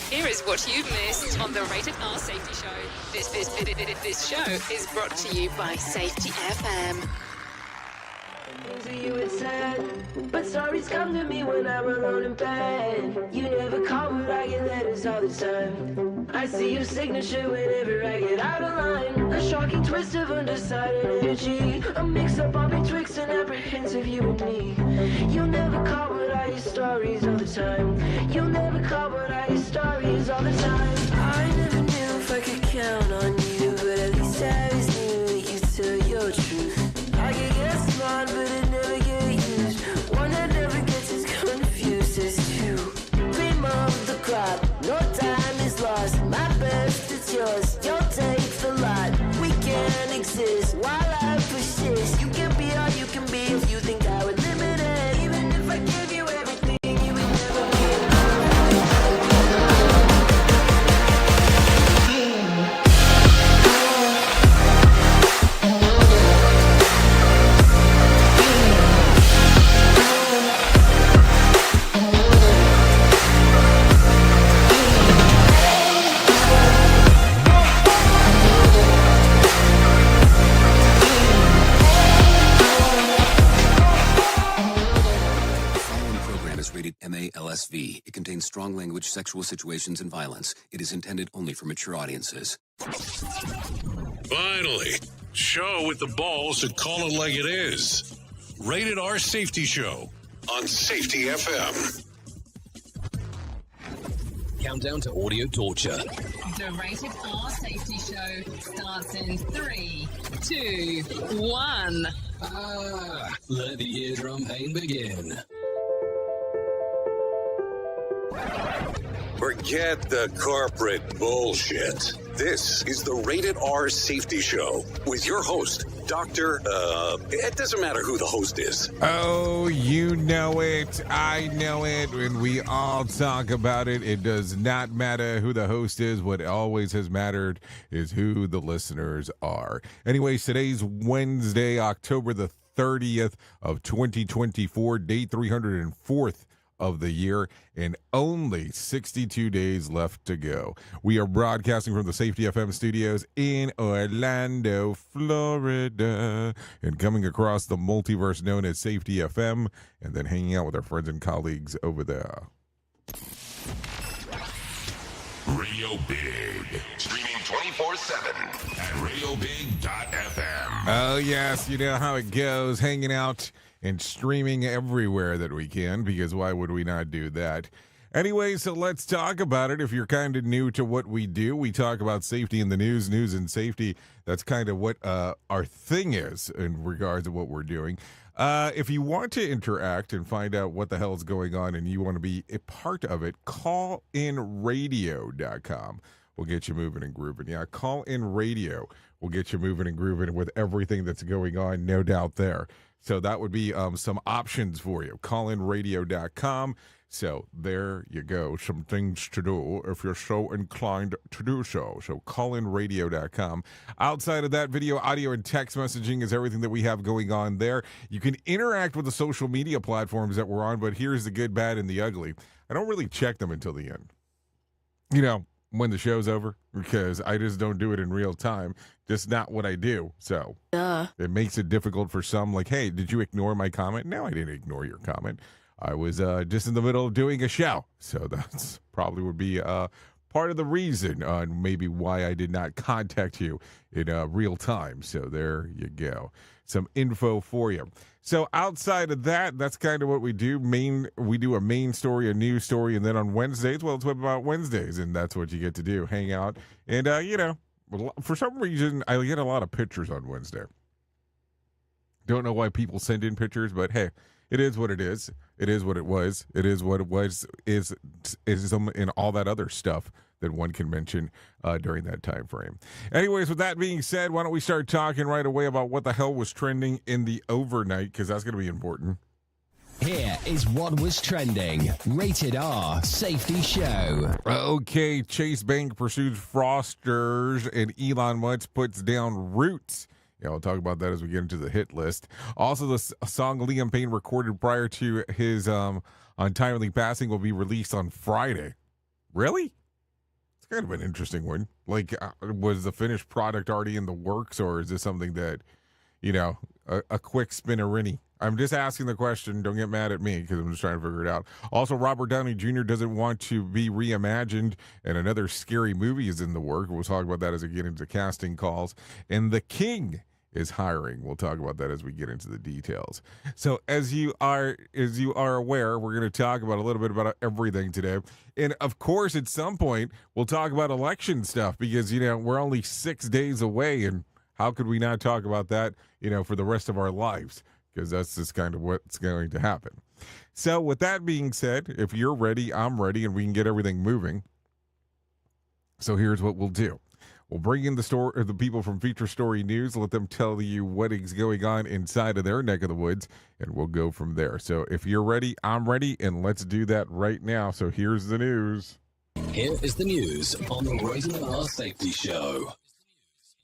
Here is what you've missed on the Rated R Safety Show. This show is brought to you by Safety FM. To you it's sad, but stories come to me when I'm alone in bed. You never call, but I get letters all the time. I see your signature whenever I get out of line. A shocking twist of undecided energy, a mix-up all betwixt and apprehensive you and me. You never call, but I hear stories all the time. You never call, but I hear stories all the time. I never knew if I could count on you, but at least I always knew that you tell your truth. I could get smart, but it never get used. One that never gets as confused as two. Cream of the crop, no time is lost. My best, it's yours, you'll take the lot. We can't exist while I persist. You can be all you can be if you think I would limit it. Even if I give you everything, you would never be MALSV. It contains strong language, sexual situations, and violence. It is intended only for mature audiences. Finally, show with the balls to call it like it is. Rated R Safety Show on Safety FM. Countdown to audio torture. The Rated R Safety Show starts in 3, 2, 1. Let the eardrum pain begin. Forget the corporate bullshit. This is the Rated R Safety Show with your host, Dr. It doesn't matter who the host is. Oh, you know it. I know it. And we all talk about it. It does not matter who the host is. What always has mattered is who the listeners are. Anyways, today's Wednesday, October the 30th of 2024, day 304th of the year, and only 62 days left to go. We are broadcasting from the Safety FM studios in Orlando, Florida, and coming across the multiverse known as Safety FM, and then hanging out with our friends and colleagues over there. Radio Big, streaming 24/7 at radiobig.fm. Oh, yes, you know how it goes, hanging out and streaming everywhere that we can, because why would we not do that? Anyway, so let's talk about it. If you're kind of new to what we do, we talk about safety in the news and safety. That's kind of what our thing is in regards to what we're doing. If you want to interact and find out what the hell is going on and you want to be a part of it, callinradio.com will get you moving and grooving. Yeah, Call In Radio will get you moving and grooving with everything that's going on, no doubt there. So that would be some options for you. Callinradio.com. So there you go. Some things to do if you're so inclined to do so. So callinradio.com. Outside of that, video, audio, and text messaging is everything that we have going on there. You can interact with the social media platforms that we're on, but here's the good, bad, and the ugly. I don't really check them until the end. You know, when the show's over, because I just don't do it in real time. Just not what I do. So it makes it difficult for some, like, hey, did you ignore my comment? No, I didn't ignore your comment. I was just in the middle of doing a show. So that's probably would be part of the reason maybe why I did not contact you in real time. So there you go. Some info for you. So outside of that, that's kind of what we do. We do a main story, a news story, and then on Wednesdays, well, it's What About Wednesdays, and that's what you get to do, hang out. And, you know, for some reason, I get a lot of pictures on Wednesday. Don't know why people send in pictures, but hey, it is what it is. It is what it was. It is what it was. Is and all that other stuff that one can mention during that time frame. Anyways, with that being said, why don't we start talking right away about what the hell was trending in the overnight, because that's going to be important. Here is what was trending. Rated R Safety Show. Okay, Chase Bank pursues fraudsters and Elon Musk puts down roots. Yeah, we'll talk about that as we get into the hit list. Also, the song Liam Payne recorded prior to his untimely passing will be released on Friday. Really? kind of an interesting one. Like, was the finished product already in the works, or is this something that, a quick spinnerini? I'm just asking the question. Don't get mad at me because I'm just trying to figure it out. Also, Robert Downey Jr. doesn't want to be reimagined, and another scary movie is in the work. We'll talk about that as we get into casting calls. And The King is hiring. We'll talk about that as we get into the details. So as you are aware, we're going to talk about a little bit about everything today. And of course, at some point, we'll talk about election stuff because, we're only 6 days away. And how could we not talk about that, for the rest of our lives? Because that's just kind of what's going to happen. So with that being said, if you're ready, I'm ready, and we can get everything moving. So here's what we'll do. We'll bring in the people from Feature Story News, let them tell you what is going on inside of their neck of the woods, and we'll go from there. So if you're ready, I'm ready, and let's do that right now. So here's the news. Here is the news on the Rated R Safety Show.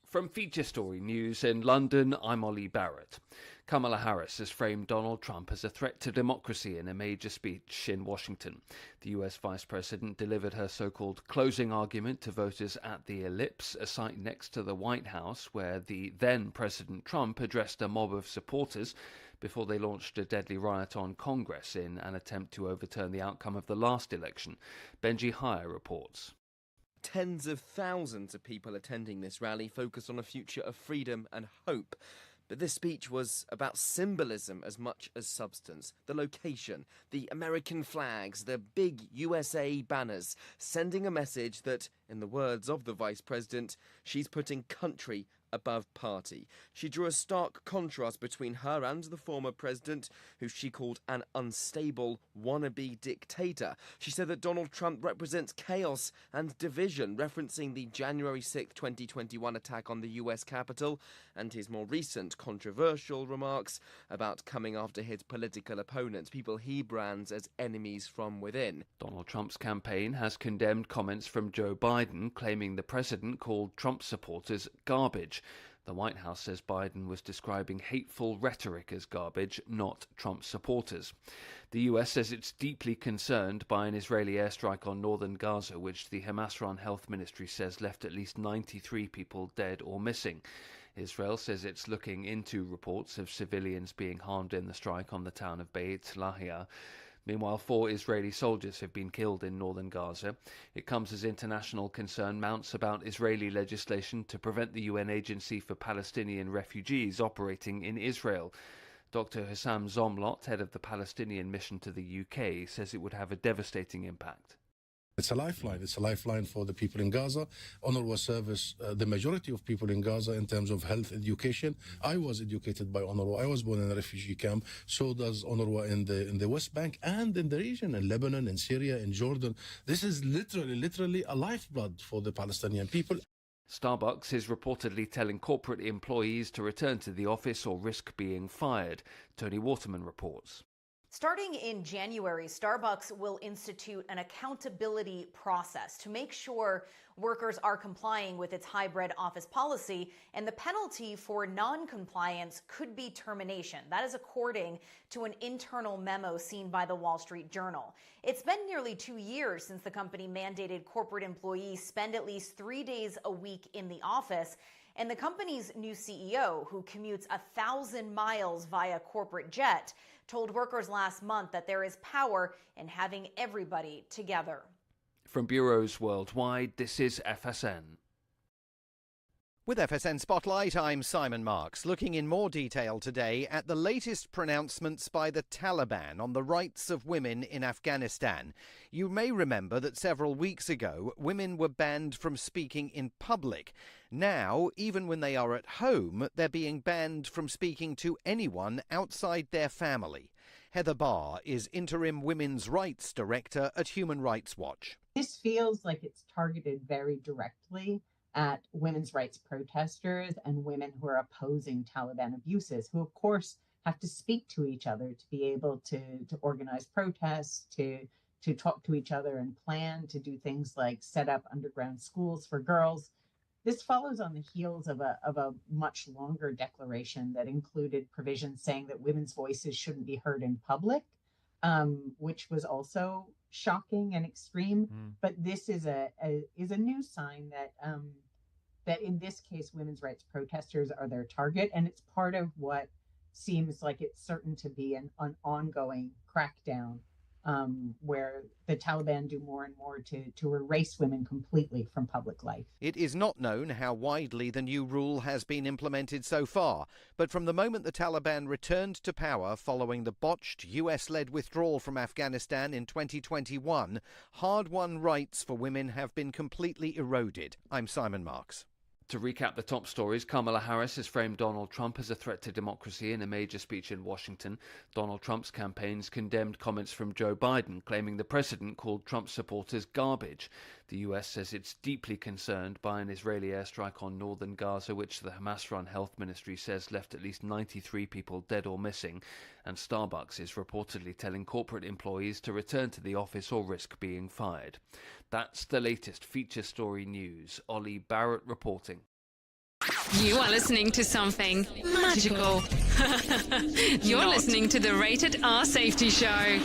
From Feature Story News in London, I'm Ollie Barrett. Kamala Harris has framed Donald Trump as a threat to democracy in a major speech in Washington. The US Vice President delivered her so-called closing argument to voters at the Ellipse, a site next to the White House, where the then President Trump addressed a mob of supporters before they launched a deadly riot on Congress in an attempt to overturn the outcome of the last election. Benji Hire reports. Tens of thousands of people attending this rally focus on a future of freedom and hope. But this speech was about symbolism as much as substance. The location, the American flags, the big USA banners, sending a message that, in the words of the Vice President, she's putting country above party. She drew a stark contrast between her and the former president, who she called an unstable wannabe dictator. She said that Donald Trump represents chaos and division, referencing the January 6th, 2021 attack on the US Capitol and his more recent controversial remarks about coming after his political opponents, people he brands as enemies from within. Donald Trump's campaign has condemned comments from Joe Biden, claiming the president called Trump supporters garbage. The White House says Biden was describing hateful rhetoric as garbage, not Trump supporters. The US says it's deeply concerned by an Israeli airstrike on northern Gaza, which the Hamas-run health ministry says left at least 93 people dead or missing. Israel says it's looking into reports of civilians being harmed in the strike on the town of Beit Lahia. Meanwhile, 4 Israeli soldiers have been killed in northern Gaza. It comes as international concern mounts about Israeli legislation to prevent the UN Agency for Palestinian Refugees operating in Israel. Dr. Hussam Zomlot, head of the Palestinian mission to the UK, says it would have a devastating impact. It's a lifeline. It's a lifeline for the people in Gaza. UNRWA service the majority of people in Gaza in terms of health education. I was educated by UNRWA. I was born in a refugee camp. So does UNRWA in the West Bank and in the region, in Lebanon, in Syria, in Jordan. This is literally a lifeblood for the Palestinian people. Starbucks is reportedly telling corporate employees to return to the office or risk being fired. Tony Waterman reports. Starting in January, Starbucks will institute an accountability process to make sure workers are complying with its hybrid office policy, and the penalty for non-compliance could be termination. That is according to an internal memo seen by the Wall Street Journal. It's been nearly 2 years since the company mandated corporate employees spend at least 3 days a week in the office. And the company's new CEO, who commutes 1,000 miles via corporate jet, told workers last month that there is power in having everybody together. From bureaus worldwide, this is FSN. With FSN Spotlight, I'm Simon Marks, looking in more detail today at the latest pronouncements by the Taliban on the rights of women in Afghanistan. You may remember that several weeks ago, women were banned from speaking in public. Now, even when they are at home, they're being banned from speaking to anyone outside their family. Heather Barr is Interim Women's Rights Director at Human Rights Watch. This feels like it's targeted very directly at women's rights protesters and women who are opposing Taliban abuses, who of course have to speak to each other to be able to organize protests, to talk to each other and plan to do things like set up underground schools for girls. This follows on the heels of a much longer declaration that included provisions saying that women's voices shouldn't be heard in public, which was also shocking and extreme, but this is a new sign that that in this case, women's rights protesters are their target, and it's part of what seems like it's certain to be an ongoing crackdown, where the Taliban do more and more to erase women completely from public life. It is not known how widely the new rule has been implemented so far, but from the moment the Taliban returned to power following the botched US-led withdrawal from Afghanistan in 2021, hard-won rights for women have been completely eroded. I'm Simon Marks. To recap the top stories, Kamala Harris has framed Donald Trump as a threat to democracy in a major speech in Washington. Donald Trump's campaigns condemned comments from Joe Biden, claiming the president called Trump supporters garbage. The US says it's deeply concerned by an Israeli airstrike on northern Gaza, which the Hamas-run health ministry says left at least 93 people dead or missing. And Starbucks is reportedly telling corporate employees to return to the office or risk being fired. That's the latest feature story news. Ollie Barrett reporting. You are listening to something magical. You're listening to the Rated R Safety Show.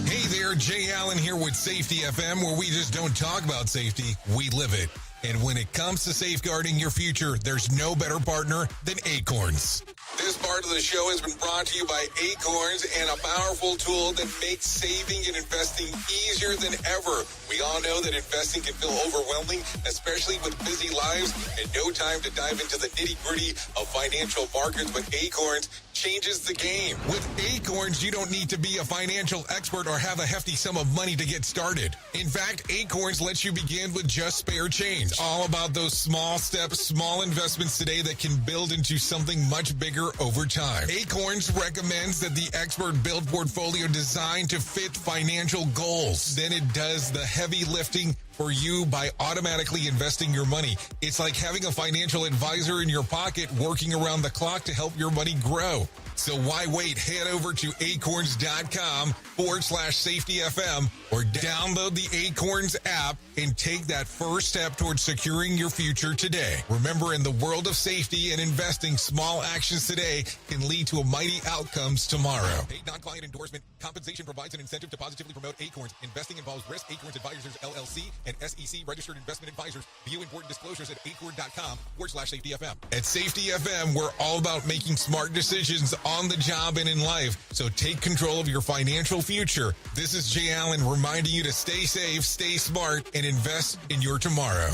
Hey there, Jay Allen here with Safety FM, where we just don't talk about safety, we live it. And when it comes to safeguarding your future, there's no better partner than Acorns. This part of the show has been brought to you by Acorns and a powerful tool that makes saving and investing easier than ever. We all know that investing can feel overwhelming, especially with busy lives and no time to dive into the nitty-gritty of financial markets, but Acorns changes the game. With Acorns, you don't need to be a financial expert or have a hefty sum of money to get started. In fact, Acorns lets you begin with just spare change. It's all about those small steps, small investments today that can build into something much bigger over time. Acorns recommends that the expert build portfolio designed to fit financial goals. Then it does the heavy lifting for you by automatically investing your money. It's like having a financial advisor in your pocket working around the clock to help your money grow. So why wait? Head over to acorns.com/safetyfm or download the Acorns app and take that first step towards securing your future today. Remember, in the world of safety and investing, small actions today can lead to mighty outcomes tomorrow. Paid non-client endorsement. Compensation provides an incentive to positively promote Acorns. Investing involves risk. Acorns Advisors, LLC, and SEC registered investment advisors. View important disclosures at acorn.com/safetyfm. At Safety FM, we're all about making smart decisions on the job and in life. So take control of your financial future. This is Jay Allen reminding you to stay safe, stay smart, and invest in your tomorrow.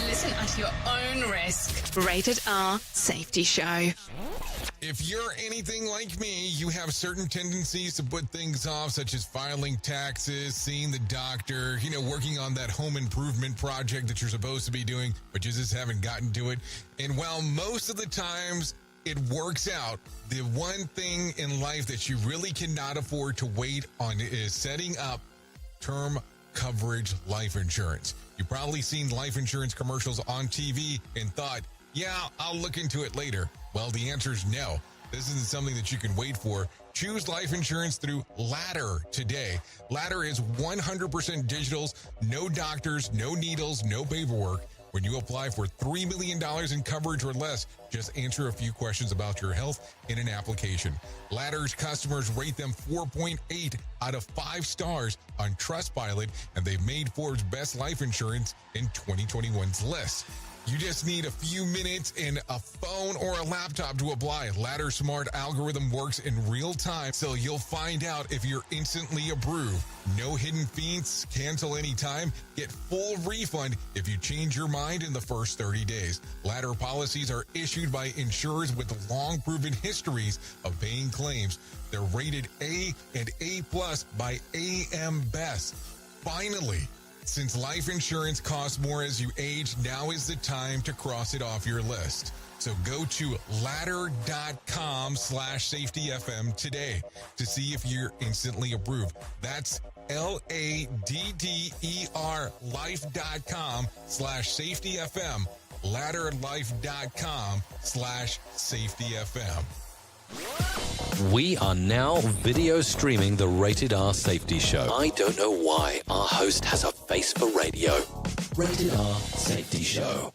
Listen at your own risk. Rated R Safety Show. If you're anything like me, you have certain tendencies to put things off, such as filing taxes, seeing the doctor, working on that home improvement project that you're supposed to be doing, but you just haven't gotten to it. And while most of the times it works out, the one thing in life that you really cannot afford to wait on is setting up term coverage life insurance. You've probably seen life insurance commercials on TV and thought, yeah, I'll look into it later. Well, the answer is no. This isn't something that you can wait for. Choose life insurance through Ladder today. Ladder is 100% digitals, no doctors, no needles, no paperwork. When you apply for $3 million in coverage or less, just answer a few questions about your health in an application. Ladder's customers rate them 4.8 out of 5 stars on Trustpilot, and they've made Forbes' Best Life Insurance in 2021's list. You just need a few minutes and a phone or a laptop to apply. Ladder's smart algorithm works in real time, so you'll find out if you're instantly approved. No hidden fees, cancel anytime, get full refund if you change your mind in the first 30 days. Ladder policies are issued by insurers with long proven histories of paying claims. They're rated A and A+ by AM Best. Finally, since life insurance costs more as you age, now is the time to cross it off your list. So go to ladder.com/safetyfm today to see if you're instantly approved. That's LADDER life.com/safetyfm. Ladderlife.com/safetyfm. We are now video streaming the Rated R Safety Show. I don't know why our host has a face for radio. Rated R Safety Show.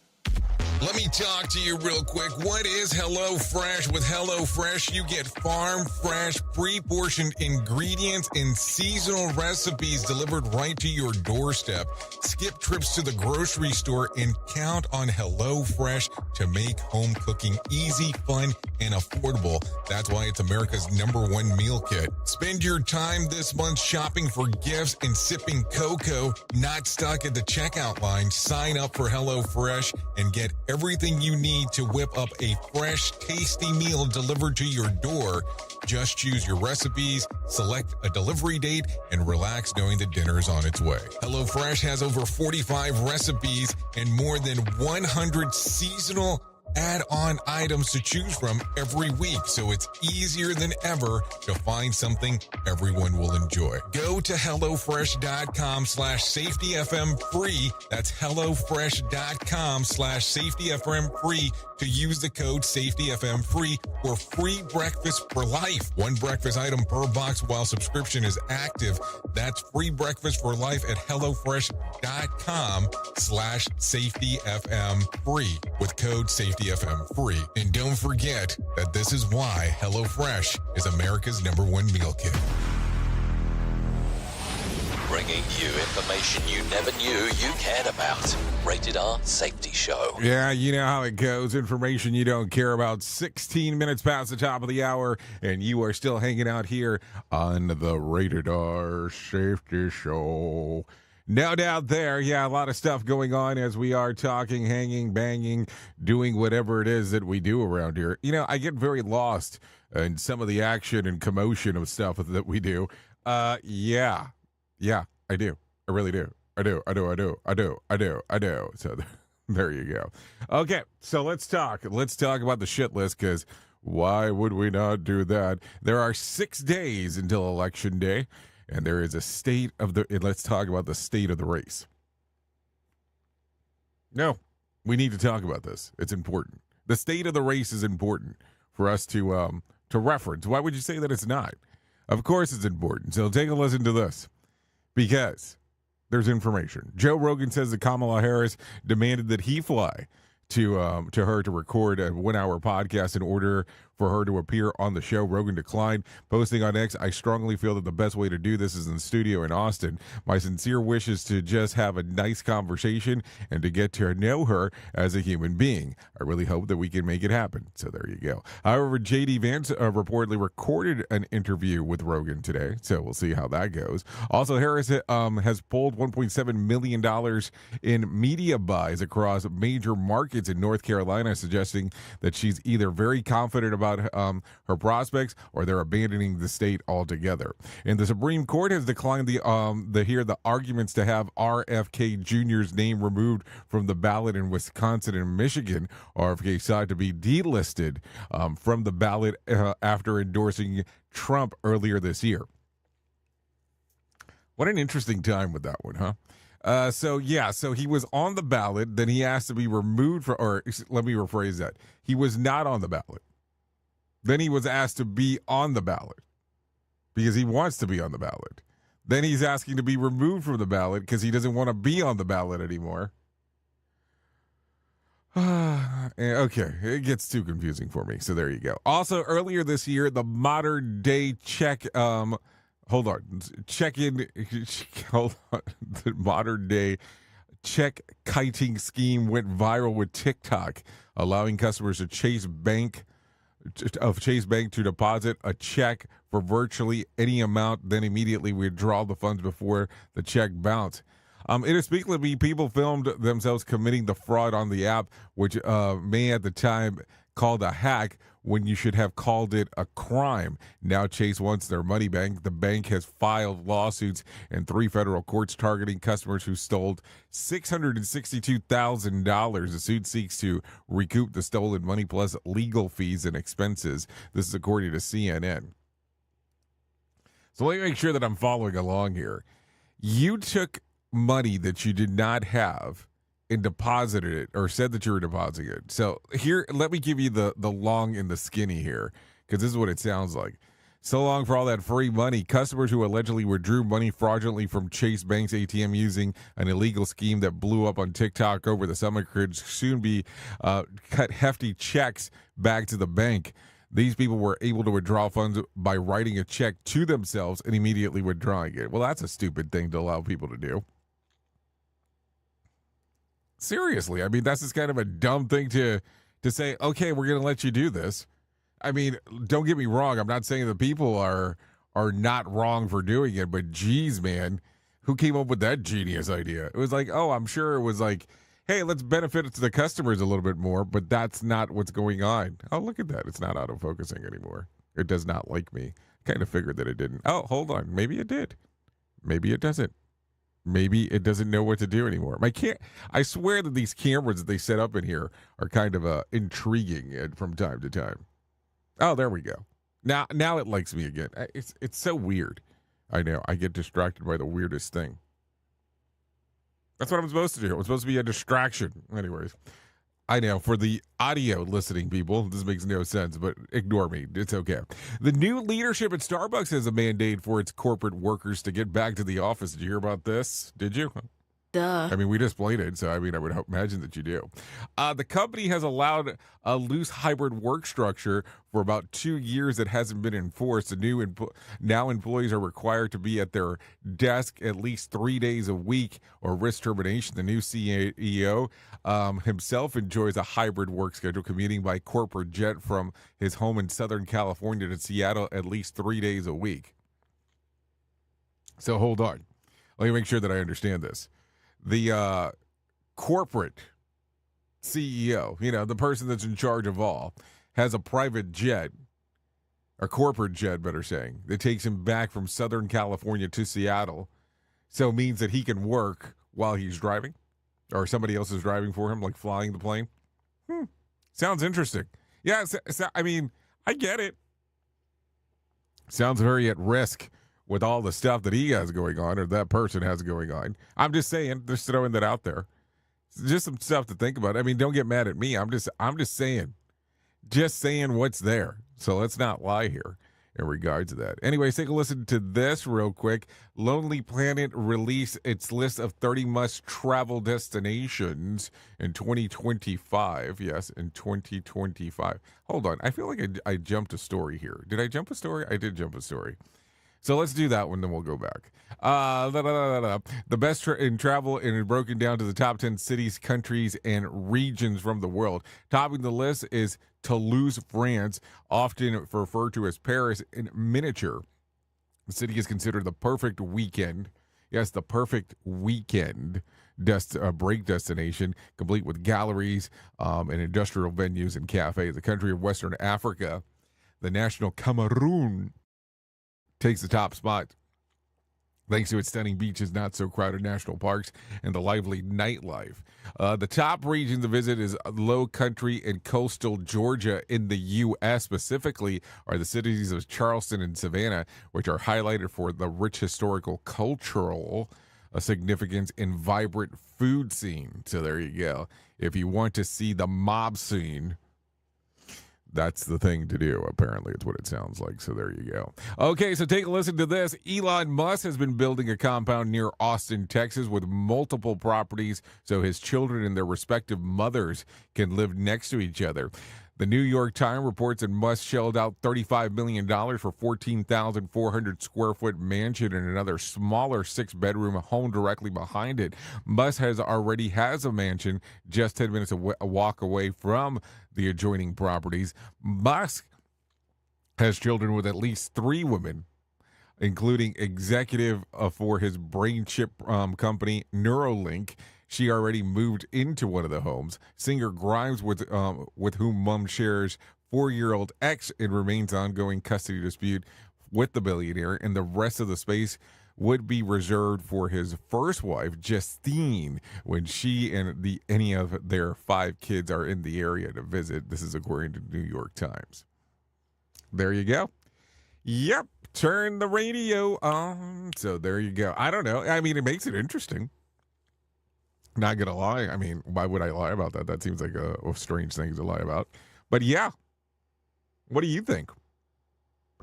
Let me talk to you real quick. What is HelloFresh? With HelloFresh, you get farm fresh, pre-portioned ingredients and seasonal recipes delivered right to your doorstep. Skip trips to the grocery store and count on HelloFresh to make home cooking easy, fun, and affordable. That's why it's America's #1 meal kit. Spend your time this month shopping for gifts and sipping cocoa, not stuck at the checkout line. Sign up for HelloFresh and get everything you need to whip up a fresh, tasty meal delivered to your door. Just choose your recipes, select a delivery date, and relax knowing that dinner's on its way. HelloFresh has over 45 recipes and more than 100 seasonal add-on items to choose from every week, so it's easier than ever to find something everyone will enjoy. Go to HelloFresh.com/SafetyFM free. That's HelloFresh.com/SafetyFM free to use the code SafetyFM free for free breakfast for life. One breakfast item per box while subscription is active. That's free breakfast for life at HelloFresh.com/SafetyFM free with code SafetyFM free. And don't forget that this is why HelloFresh is America's #1 meal kit. Bringing you information you never knew you cared about. Rated R Safety Show. Yeah, you know how it goes. Information you don't care about. 16 minutes past the top of the hour, and you are still hanging out here on the Rated R Safety Show. No doubt there. Yeah, a lot of stuff going on as we are talking, hanging, banging, doing whatever it is that we do around here. You know, I get very lost in some of the action and commotion of stuff that we do. Yeah, I do. I really do. I do. So there you go. Okay, so let's talk. Let's talk about the shit list, because why would we not do that? There are 6 days until Election Day, and there is a state of the... Let's talk about the state of the race. No, we need to talk about this. It's important. The state of the race is important for us to reference. Why would you say that it's not? Of course it's important. So take a listen to this, because there's information. Joe Rogan says that Kamala Harris demanded that he fly to her to record a 1-hour podcast in order for her to appear on the show. Rogan declined, posting on X, "I strongly feel that the best way to do this is in the studio in Austin. My sincere wish is to just have a nice conversation and to get to know her as a human being. I really hope that we can make it happen." So there you go. However, J.D. Vance reportedly recorded an interview with Rogan today, so we'll see how that goes. Also, Harris has pulled $1.7 million in media buys across major markets in North Carolina, suggesting that she's either very confident about her prospects or they're abandoning the state altogether. And the Supreme Court has declined the arguments to have RFK Jr.'s name removed from the ballot in Wisconsin and Michigan. RFK sought to be delisted from the ballot after endorsing Trump earlier this year. What an interesting time with that one, huh? So he was on the ballot, then he asked to be removed from, or let me rephrase that. He was not on the ballot. Then he was asked to be on the ballot because he wants to be on the ballot. Then he's asking to be removed from the ballot because he doesn't want to be on the ballot anymore. Okay, it gets too confusing for me. So there you go. Also, earlier this year, the modern day the modern day check kiting scheme went viral with TikTok, allowing customers to Chase Bank to deposit a check for virtually any amount, then immediately withdraw the funds before the check bounced. It is speaking to me, people filmed themselves committing the fraud on the app, which may at the time called a hack when you should have called it a crime. Now Chase wants their money back. The bank has filed lawsuits in 3 federal courts targeting customers who stole $662,000. The suit seeks to recoup the stolen money plus legal fees and expenses. This is according to CNN. So let me make sure that I'm following along here. You took money that you did not have and deposited it, or said that you were depositing it. So here, let me give you the long and the skinny here, because this is what it sounds like. So long for all that free money. Customers who allegedly withdrew money fraudulently from Chase Bank's ATM using an illegal scheme that blew up on TikTok over the summer could soon be cut hefty checks back to the bank. These people were able to withdraw funds by writing a check to themselves and immediately withdrawing it. Well, that's a stupid thing to allow people to do. Seriously, I mean, that's just kind of a dumb thing to say, okay, we're going to let you do this. I mean, don't get me wrong. I'm not saying the people are not wrong for doing it, but geez, man, who came up with that genius idea? It was like, oh, I'm sure it was like, hey, let's benefit to the customers a little bit more, but that's not what's going on. Oh, look at that. It's not auto-focusing anymore. It does not like me. Kind of figured that it didn't. Oh, hold on. Maybe it did. Maybe it doesn't. Maybe it doesn't know what to do anymore. I swear that these cameras that they set up in here are kind of intriguing from time to time. Oh, there we go. Now it likes me again. It's so weird. I know. I get distracted by the weirdest thing. That's what I'm supposed to do. I'm supposed to be a distraction. Anyways, I know for the audio listening people, this makes no sense, but ignore me. It's okay. The new leadership at Starbucks has a mandate for its corporate workers to get back to the office. Did you hear about this? Did you? Duh. I mean, we just played it, so I mean, I would imagine that you do. The company has allowed a loose hybrid work structure for about 2 years that hasn't been enforced. The now employees are required to be at their desk at least 3 days a week or risk termination. The new CEO himself enjoys a hybrid work schedule, commuting by corporate jet from his home in Southern California to Seattle at least 3 days a week. So hold on. Let me make sure that I understand this. The corporate CEO, the person that's in charge of all, has a private jet, a corporate jet, better saying, that takes him back from Southern California to Seattle. So it means that he can work while he's driving, or somebody else is driving for him, like flying the plane. Sounds interesting. Yeah, I mean, I get it. Sounds very at risk with all the stuff that he has going on, or that person has going on. I'm just saying, just throwing that out there. Just some stuff to think about. I mean, don't get mad at me. I'm just saying what's there. So let's not lie here in regard to that. Anyways, take a listen to this real quick. Lonely Planet released its list of 30 must-travel destinations in 2025. Yes, in 2025. Hold on. I feel like I jumped a story here. Did I jump a story? I did jump a story. So let's do that one, then we'll go back. The best in travel, and it's broken down to the top 10 cities, countries, and regions from the world. Topping the list is Toulouse, France, often referred to as Paris in miniature. The city is considered the perfect weekend. Yes, the perfect weekend break destination, complete with galleries and industrial venues and cafes. The country of Western Africa, the national Cameroon, takes the top spot thanks to its stunning beaches, not so crowded national parks, and the lively nightlife. The top region to visit is low country and coastal Georgia in the U.S. Specifically are the cities of Charleston and Savannah, which are highlighted for the rich historical, cultural significance and vibrant food scene. So there you go. If you want to see the mob scene, that's the thing to do, apparently. It's what it sounds like. So there you go. Okay, so take a listen to this. Elon Musk has been building a compound near Austin, Texas, with multiple properties so his children and their respective mothers can live next to each other. The New York Times reports that Musk shelled out $35 million for 14,400 square foot mansion and another smaller 6-bedroom home directly behind it. Musk already has a mansion just 10 minutes a walk away from the adjoining properties. Musk has children with at least 3 women, including executive for his brain chip company Neuralink. She already moved into one of the homes. Singer Grimes, with whom Mum shares 4-year-old ex, and remains ongoing custody dispute with the billionaire, and the rest of the space would be reserved for his first wife, Justine, when she and any of their 5 kids are in the area to visit. This is according to New York Times. There you go. Yep, turn the radio on. So there you go. I don't know. I mean, it makes it interesting. Not gonna lie. I mean, why would I lie about that? That seems like a strange thing to lie about. But yeah, what do you think?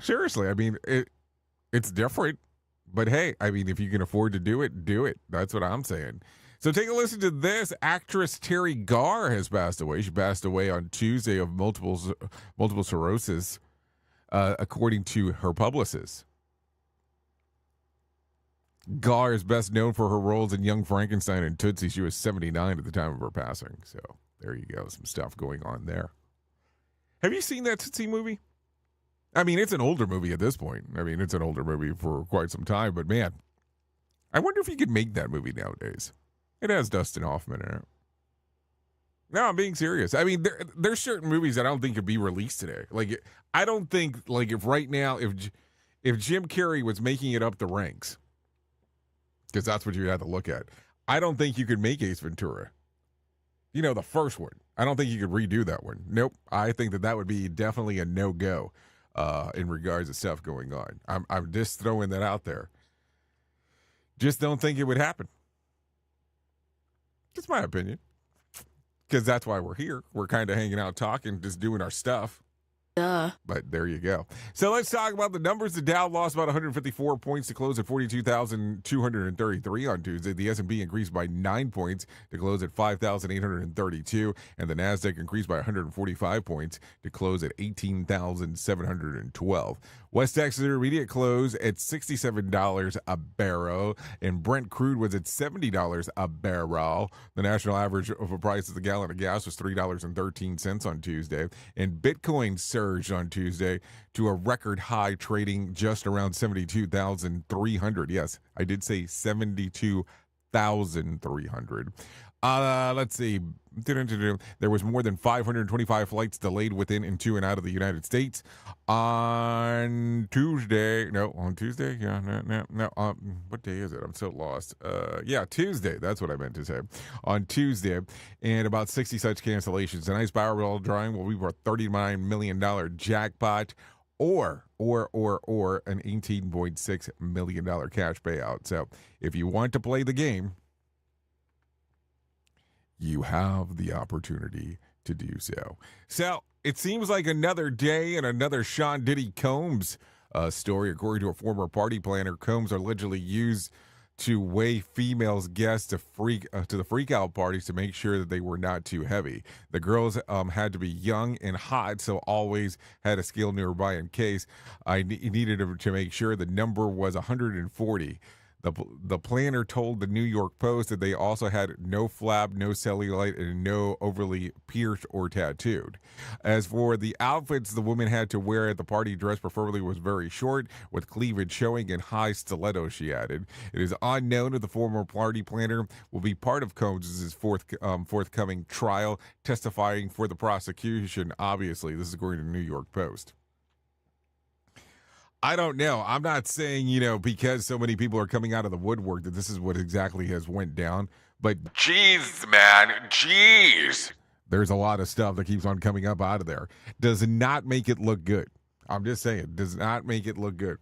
Seriously, I mean, it's different. But hey, I mean, if you can afford to do it, do it. That's what I'm saying. So take a listen to this. Actress Terry Garr has passed away. She passed away on Tuesday of multiple sclerosis, according to her publicist. Garr is best known for her roles in Young Frankenstein and Tootsie. She was 79 at the time of her passing. So there you go. Some stuff going on there. Have you seen that Tootsie movie? I mean, it's an older movie at this point. I mean, it's an older movie for quite some time. But man, I wonder if you could make that movie nowadays. It has Dustin Hoffman in it. No, I'm being serious. I mean, there's certain movies that I don't think could be released today. Like, I don't think, like, if right now, if Jim Carrey was making it up the ranks, because that's what you have to look at, I don't think you could make Ace Ventura. You know, the first one. I don't think you could redo that one. Nope. I think that would be definitely a no-go in regards to stuff going on. I'm just throwing that out there. Just don't think it would happen. It's my opinion. Because that's why we're here. We're kind of hanging out, talking, just doing our stuff. But there you go. So let's talk about the numbers. The Dow lost about 154 points to close at 42,233 on Tuesday. The S&P increased by 9 points to close at 5,832. And the NASDAQ increased by 145 points to close at 18,712. West Texas Intermediate closed at $67 a barrel, and Brent crude was at $70 a barrel. The national average of a price of the gallon of gas was $3.13 on Tuesday, and Bitcoin surged on Tuesday to a record high, trading just around 72,300. Yes, I did say 72,300. Let's see. There was more than 525 flights delayed within and to and out of the United States on Tuesday. No, on Tuesday? Yeah, no. What day is it? I'm so lost. Yeah, Tuesday. That's what I meant to say. On Tuesday, and about 60 such cancellations. A nice Powerball drawing will be for a $39 million jackpot, or an $18.6 million cash payout. So if you want to play the game, you have the opportunity to do so. So it seems like another day and another Sean Diddy Combs story. According to a former party planner, Combs allegedly used to weigh females guests to the freak out parties to make sure that they were not too heavy. The girls had to be young and hot, so always had a scale nearby in case I needed to make sure the number was 140. The planner told the New York Post that they also had no flab, no cellulite, and no overly pierced or tattooed. As for the outfits the women had to wear at the party, dress preferably was very short, with cleavage showing and high stilettos, she added. It is unknown if the former party planner will be part of Combs' forthcoming trial, testifying for the prosecution. Obviously, this is according to the New York Post. I don't know. I'm not saying, because so many people are coming out of the woodwork that this is what exactly has went down. But jeez, man, jeez. There's a lot of stuff that keeps on coming up out of there. Does not make it look good. I'm just saying, does not make it look good.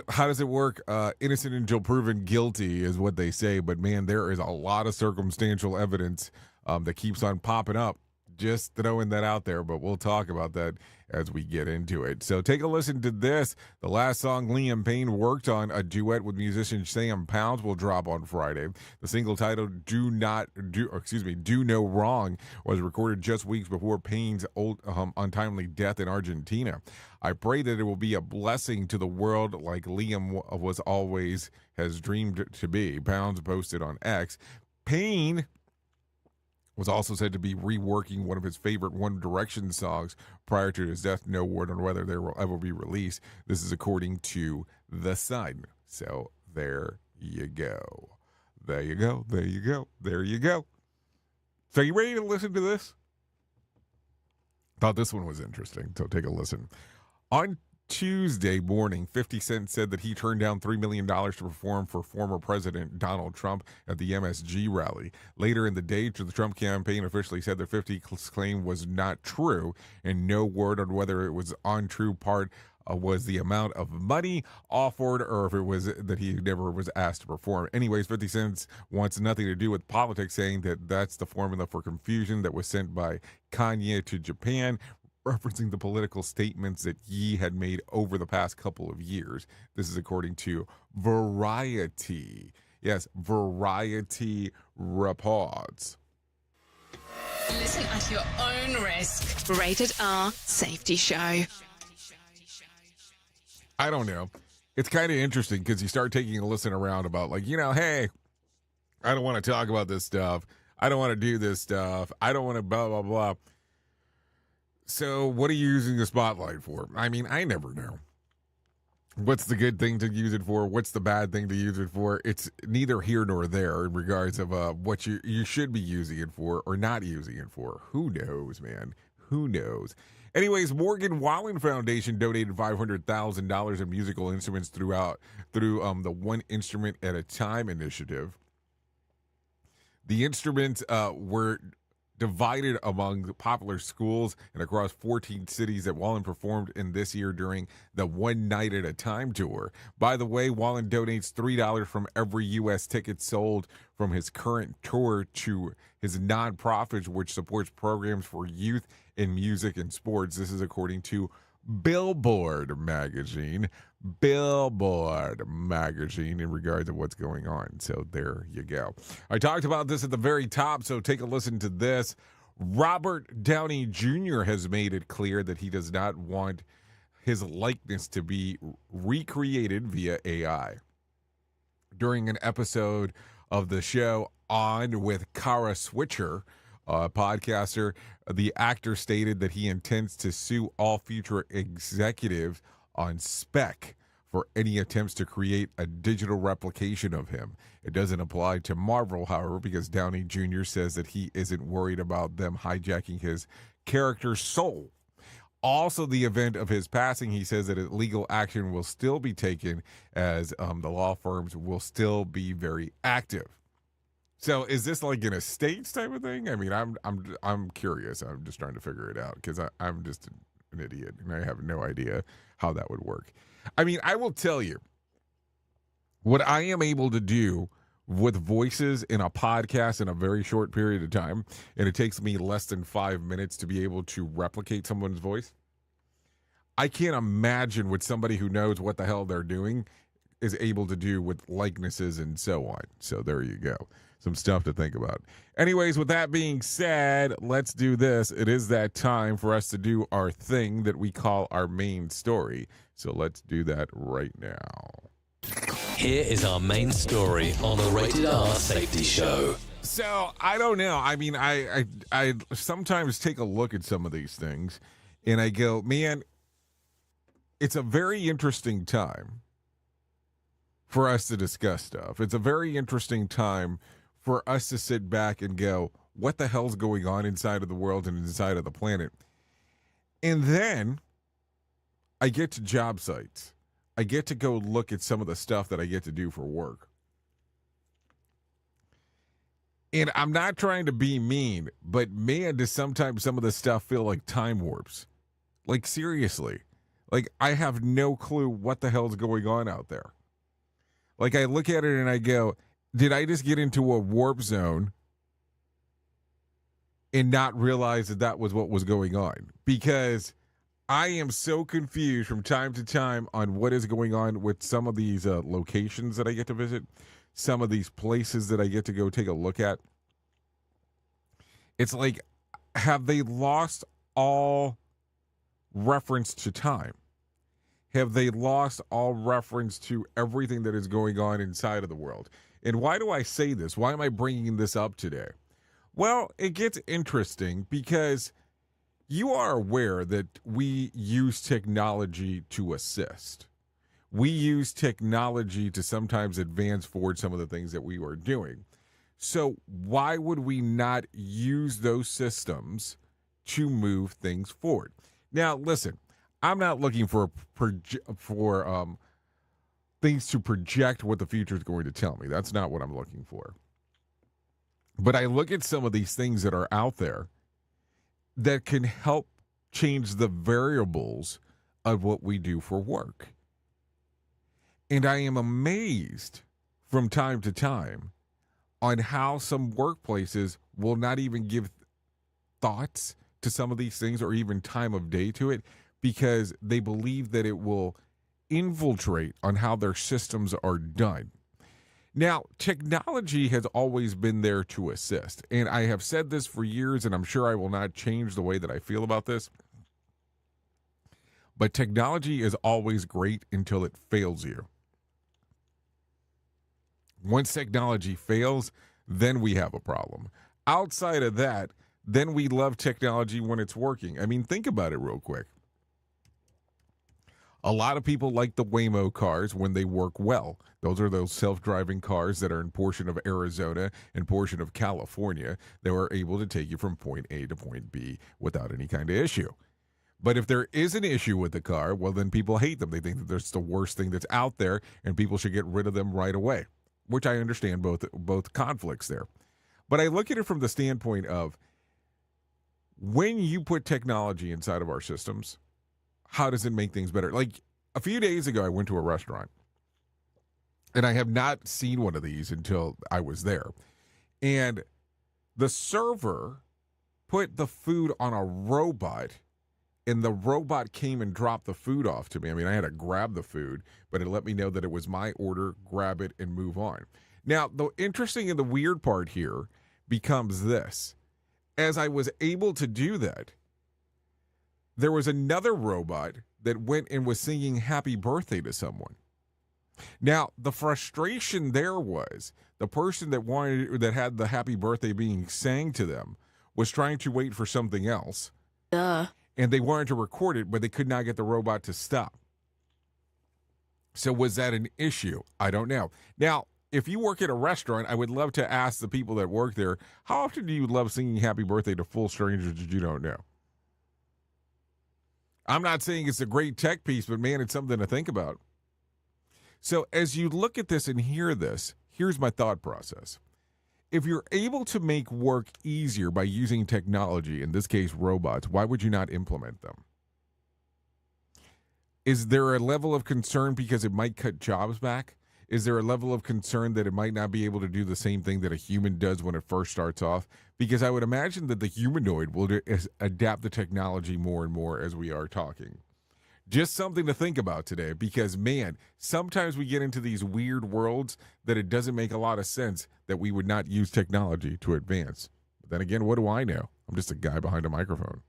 How does it work? Innocent until proven guilty is what they say. But, man, there is a lot of circumstantial evidence that keeps on popping up. Just throwing that out there, but we'll talk about that as we get into it. So take a listen to this. The last song Liam Payne worked on, a duet with musician Sam Pounds, will drop on Friday. The single titled Do No Wrong was recorded just weeks before Payne's untimely death in Argentina. I pray that it will be a blessing to the world like Liam was always has dreamed to be, Pounds posted on X. Payne was also said to be reworking one of his favorite One Direction songs prior to his death. No word on whether they will ever be released. This is according to The Sun. So there you go. There you go. There you go. There you go. So you ready to listen to this? Thought this one was interesting, so take a listen. On Tuesday morning, 50 Cent said that he turned down $3 million to perform for former President Donald Trump at the MSG rally. Later in the day, the Trump campaign officially said that 50's claim was not true, and no word on whether it was untrue part was the amount of money offered or if it was that he never was asked to perform. Anyways, 50 Cent wants nothing to do with politics, saying that that's the formula for confusion that was sent by Kanye to Japan. referencing the political statements that Yi had made over the past couple of years. This is according to Variety. Yes, Variety reports. Listen at your own risk. Rated R Safety Show. I don't know. It's kind of interesting because you start taking a listen around about like, hey, I don't want to talk about this stuff. I don't want to do this stuff. I don't want to blah, blah, blah. So what are you using the spotlight for? I mean, I never know. What's the good thing to use it for? What's the bad thing to use it for? It's neither here nor there in regards of what you should be using it for or not using it for. Who knows, man? Who knows? Anyways, Morgan Wallen Foundation donated $500,000 in musical instruments through the One Instrument at a Time initiative. The instruments were divided among popular schools and across 14 cities that Wallen performed in this year during the One Night at a Time tour. By the way, Wallen donates $3 from every U.S. ticket sold from his current tour to his nonprofit, which supports programs for youth in music and sports. This is according to Billboard magazine in regards to what's going on. So there you go. I talked about this at the very top, so take a listen to this. Robert Downey Jr. has made it clear that he does not want his likeness to be recreated via AI. During an episode of the show On with Kara Swisher, podcaster, the actor stated that he intends to sue all future executives on spec for any attempts to create a digital replication of him. It doesn't apply to Marvel, however, because Downey Jr. says that he isn't worried about them hijacking his character's soul. Also, the event of his passing, he says that legal action will still be taken as the law firms will still be very active. So is this like an estates type of thing? I mean, I'm curious. I'm just trying to figure it out because I'm just an idiot and I have no idea how that would work. I mean, I will tell you what I am able to do with voices in a podcast in a very short period of time, and it takes me less than 5 minutes to be able to replicate someone's voice. I can't imagine what somebody who knows what the hell they're doing is able to do with likenesses and so on. So there you go. Some stuff to think about. Anyways, with that being said, let's do this. It is that time for us to do our thing that we call our main story. So let's do that right now. Here is our main story on the Rated R Safety Show. So I don't know. I mean, I sometimes take a look at some of these things and I go, man, it's a very interesting time for us to discuss stuff. It's a very interesting time for us to sit back and go, what the hell's going on inside of the world and inside of the planet? And then I get to job sites. I get to go look at some of the stuff that I get to do for work. And I'm not trying to be mean, but man, does sometimes some of the stuff feel like time warps. Like, seriously. Like, I have no clue what the hell's going on out there. Like, I look at it and I go, did I just get into a warp zone and not realize that that was what was going on? Because I am so confused from time to time on what is going on with some of these locations that I get to visit, some of these places that I get to go take a look at. It's like, have they lost all reference to time? Have they lost all reference to everything that is going on inside of the world? And why do I say this? Why am I bringing this up today? Well, it gets interesting because you are aware that we use technology to assist. We use technology to sometimes advance forward some of the things that we are doing. So why would we not use those systems to move things forward? Now, listen, I'm not looking for things to project what the future is going to tell me. That's not what I'm looking for. But I look at some of these things that are out there that can help change the variables of what we do for work. And I am amazed from time to time on how some workplaces will not even give thoughts to some of these things or even time of day to it because they believe that it will infiltrate on how their systems are done. Now, technology has always been there to assist, and I have said this for years, and I'm sure I will not change the way that I feel about this, but technology is always great until it fails you. Once technology fails, then we have a problem. Outside of that, then we love technology when it's working. I mean, think about it real quick. A lot of people like the Waymo cars when they work well. Those are those self-driving cars that are in portion of Arizona and portion of California that are able to take you from point A to point B without any kind of issue. But if there is an issue with the car, well, then people hate them. They think that that's the worst thing that's out there and people should get rid of them right away, which I understand both conflicts there. But I look at it from the standpoint of when you put technology inside of our systems, how does it make things better? Like a few days ago, I went to a restaurant, and I have not seen one of these until I was there. And the server put the food on a robot, and the robot came and dropped the food off to me. I mean, I had to grab the food, but it let me know that it was my order, grab it, and move on. Now, the interesting and the weird part here becomes this. As I was able to do that, there was another robot that went and was singing happy birthday to someone. Now, the frustration there was the person that had the happy birthday being sang to them was trying to wait for something else. And they wanted to record it, but they could not get the robot to stop. So was that an issue? I don't know. Now, if you work at a restaurant, I would love to ask the people that work there, how often do you love singing happy birthday to full strangers that you don't know? I'm not saying it's a great tech piece, but man, it's something to think about. So as you look at this and hear this, here's my thought process. If you're able to make work easier by using technology, in this case robots, why would you not implement them? Is there a level of concern because it might cut jobs back? Is there a level of concern that it might not be able to do the same thing that a human does when it first starts off? Because I would imagine that the humanoid will adapt the technology more and more as we are talking. Just something to think about today, because, man, sometimes we get into these weird worlds that it doesn't make a lot of sense that we would not use technology to advance. But then again, what do I know? I'm just a guy behind a microphone.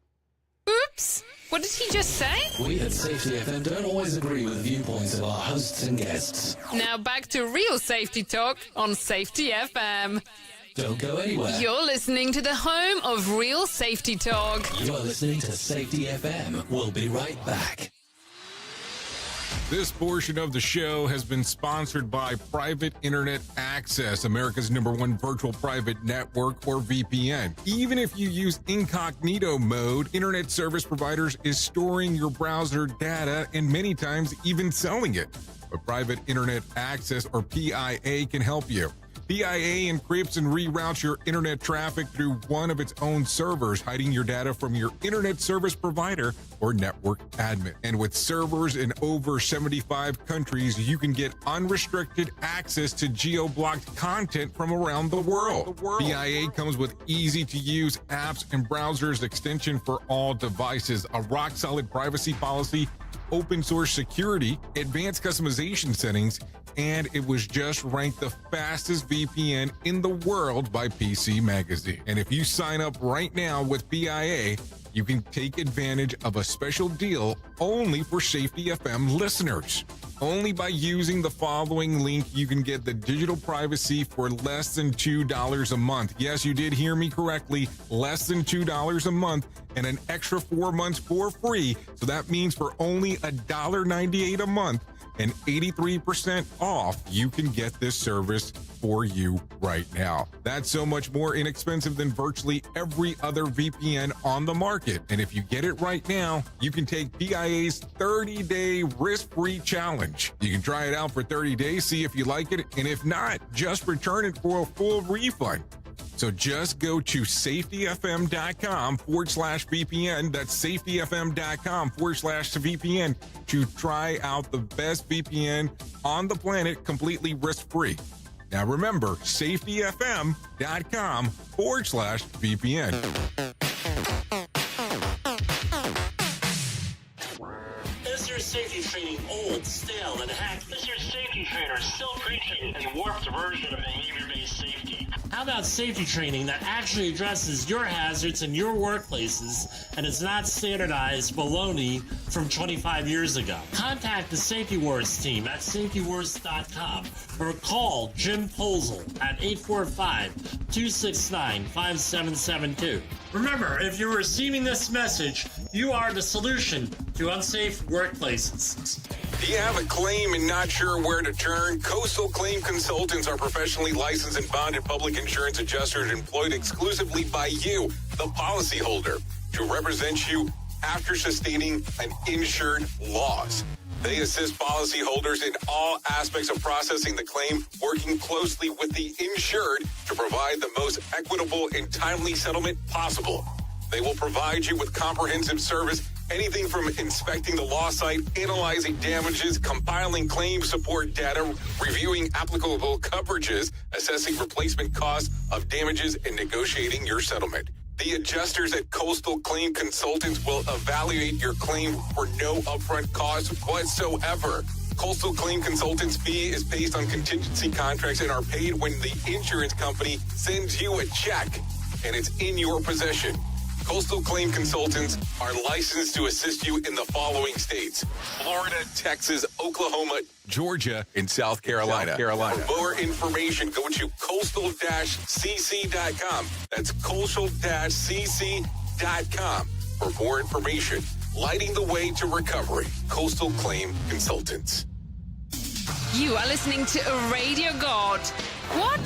Oops! What did he just say? We at Safety FM don't always agree with the viewpoints of our hosts and guests. Now back to real safety talk on Safety FM. Don't go anywhere. You're listening to the home of real safety talk. You're listening to Safety FM. We'll be right back. This portion of the show has been sponsored by Private Internet Access, America's #1 virtual private network, or VPN. Even if you use incognito mode, internet service providers is storing your browser data and many times even selling it. But Private Internet Access, or PIA, can help you. PIA encrypts and reroutes your internet traffic through one of its own servers, hiding your data from your internet service provider or network admin. And with servers in over 75 countries, you can get unrestricted access to geo-blocked content from around the world. PIA comes with easy-to-use apps and browsers extension for all devices, a rock-solid privacy policy, open source security, advanced customization settings, and it was just ranked the fastest VPN in the world by PC Magazine. And if you sign up right now with PIA, you can take advantage of a special deal only for Safety FM listeners. Only by using the following link, you can get the digital privacy for less than $2 a month. Yes, you did hear me correctly, less than $2 a month, and an extra 4 months for free. So that means for only $1.98 a month and 83% off, you can get this service for you right now. That's so much more inexpensive than virtually every other VPN on the market. And if you get it right now, you can take PIA's 30-day risk-free challenge. You can try it out for 30 days, see if you like it, and if not, just return it for a full refund. So just go to safetyfm.com/VPN. That's safetyfm.com/VPN to try out the best VPN on the planet completely risk-free. Now remember, safetyfm.com/VPN. old, stale, and hacked. This year's safety trainer is still preaching a warped version of behavior-based safety. How about safety training that actually addresses your hazards in your workplaces and is not standardized baloney from 25 years ago? Contact the Safety Wars team at safetywars.com or call Jim Posel at 845-269-5772. Remember, if you're receiving this message, you are the solution to unsafe workplaces. Do you have a claim and not sure where to turn? Coastal Claim Consultants are professionally licensed and bonded public insurance adjusters employed exclusively by you, the policyholder, to represent you after sustaining an insured loss. They assist policyholders in all aspects of processing the claim, working closely with the insured to provide the most equitable and timely settlement possible. They will provide you with comprehensive service, anything from inspecting the loss site, analyzing damages, compiling claim support data, reviewing applicable coverages, assessing replacement costs of damages, and negotiating your settlement. The adjusters at Coastal Claim Consultants will evaluate your claim for no upfront cost whatsoever. Coastal Claim Consultants' fee is based on contingency contracts and are paid when the insurance company sends you a check and it's in your possession. Coastal Claim Consultants are licensed to assist you in the following states: Florida, Texas, Oklahoma, Georgia, and South Carolina. For more information, go to coastal-cc.com. That's coastal-cc.com. For more information, lighting the way to recovery. Coastal Claim Consultants. You are listening to a radio god. What?